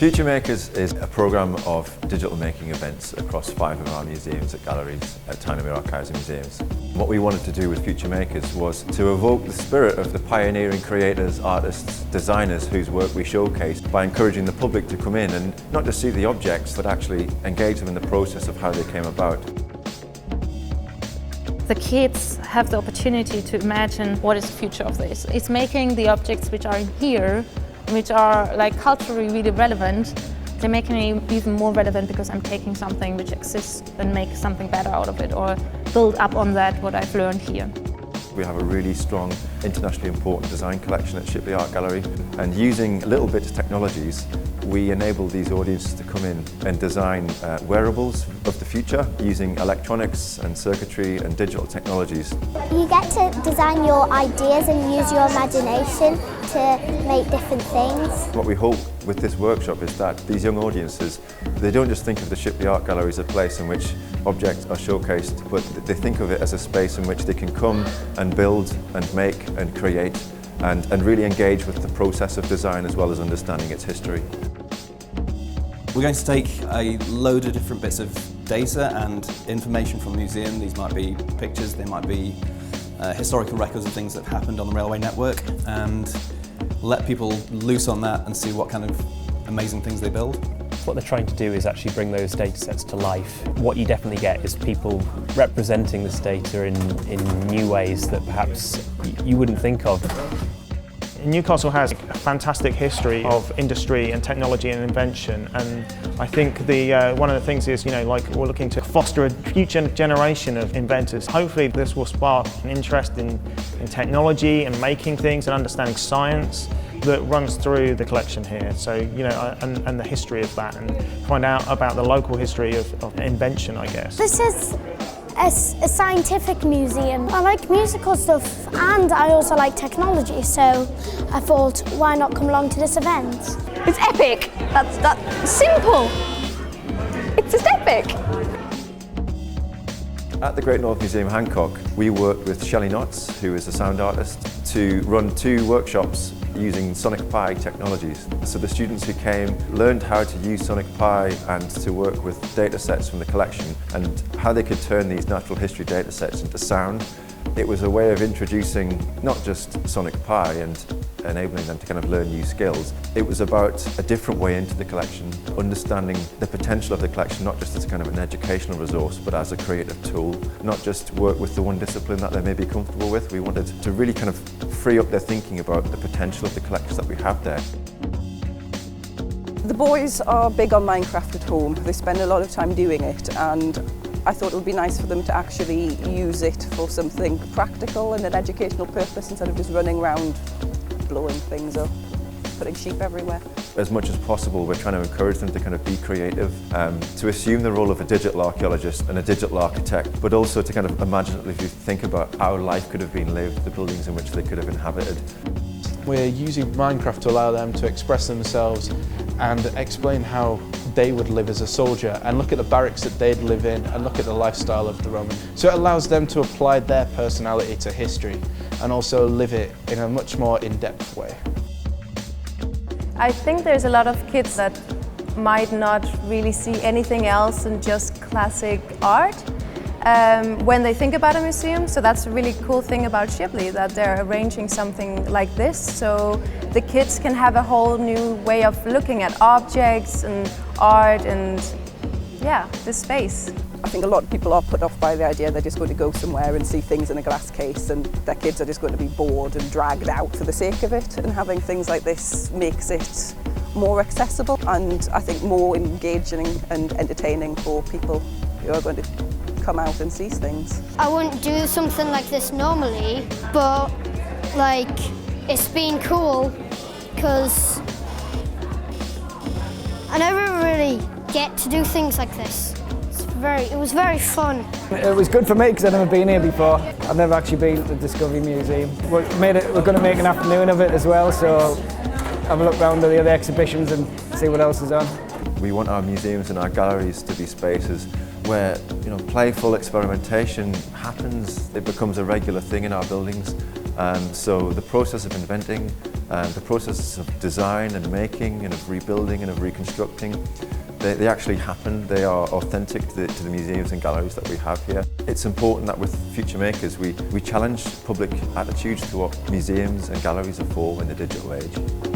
FutureMakers is a programme of digital making events across 5 of our museums at galleries at Tyne Archives and Museums. What we wanted to do with FutureMakers was to evoke the spirit of the pioneering creators, artists, designers whose work we showcase by encouraging the public to come in and not just see the objects but actually engage them in the process of how they came about. The kids have the opportunity to imagine what is the future of this. It's making the objects which are in here, which are like culturally really relevant, they're making it even more relevant because I'm taking something which exists and make something better out of it or build up on that what I've learned here. We have a really strong, internationally important design collection at Shipley Art Gallery, and using little bits of technologies, we enable these audiences to come in and design wearables of the future using electronics and circuitry and digital technologies. You get to design your ideas and use your imagination to make different things. What we hope with this workshop is that these young audiences, they don't just think of the Shipley Art Gallery as a place in which objects are showcased, but they think of it as a space in which they can come and build and make and create and really engage with the process of design as well as understanding its history. We're going to take a load of different bits of data and information from the museum. These might be pictures, they might be historical records of things that have happened on the railway network, and let people loose on that and see what kind of amazing things they build. What they're trying to do is actually bring those data sets to life. What you definitely get is people representing this data in new ways that perhaps you wouldn't think of. Newcastle has a fantastic history of industry and technology and invention, and I think one of the things is, like we're looking to foster a future generation of inventors. Hopefully this will spark an interest in technology and making things and understanding science that runs through the collection here. So, and the history of that, and find out about the local history of invention, I guess. This is a scientific museum. I like musical stuff and I also like technology, so I thought, why not come along to this event? It's epic! That's simple! It's just epic! At the Great North Museum Hancock, we worked with Shelley Knotts, who is a sound artist, to run 2 workshops using Sonic Pi technologies. So the students who came learned how to use Sonic Pi and to work with data sets from the collection and how they could turn these natural history data sets into sound. It was a way of introducing not just Sonic Pi and enabling them to kind of learn new skills. It was about a different way into the collection, understanding the potential of the collection not just as kind of an educational resource but as a creative tool, not just work with the one discipline that they may be comfortable with. We wanted to really kind of free up their thinking about the potential of the collections that we have there. The boys are big on Minecraft at home. They spend a lot of time doing it, and I thought it would be nice for them to actually use it for something practical and an educational purpose instead of just running around blowing things up, putting sheep everywhere. As much as possible, we're trying to encourage them to kind of be creative, to assume the role of a digital archaeologist and a digital architect, but also to kind of imaginatively think about how life could have been lived, the buildings in which they could have inhabited. We're using Minecraft to allow them to express themselves and explain how they would live as a soldier, and look at the barracks that they'd live in and look at the lifestyle of the Roman. So it allows them to apply their personality to history and also live it in a much more in-depth way. I think there's a lot of kids that might not really see anything else than just classic art when they think about a museum. So that's a really cool thing about Shipley, that they're arranging something like this, so the kids can have a whole new way of looking at objects and art and, yeah, this space. I think a lot of people are put off by the idea they're just going to go somewhere and see things in a glass case, and their kids are just going to be bored and dragged out for the sake of it, and having things like this makes it more accessible and I think more engaging and entertaining for people who are going to come out and see things. I wouldn't do something like this normally, but it's been cool because I never really get to do things like this. It was very fun. It was good for me because I've never been here before. I've never actually been to the Discovery Museum. We're going to make an afternoon of it as well, so have a look around at the other exhibitions and see what else is on. We want our museums and our galleries to be spaces where playful experimentation happens. It becomes a regular thing in our buildings, So the process of inventing, the processes of design and making and of rebuilding and of reconstructing, they actually happen. They are authentic to the museums and galleries that we have here. It's important that with FutureMakers we challenge public attitudes to what museums and galleries are for in the digital age.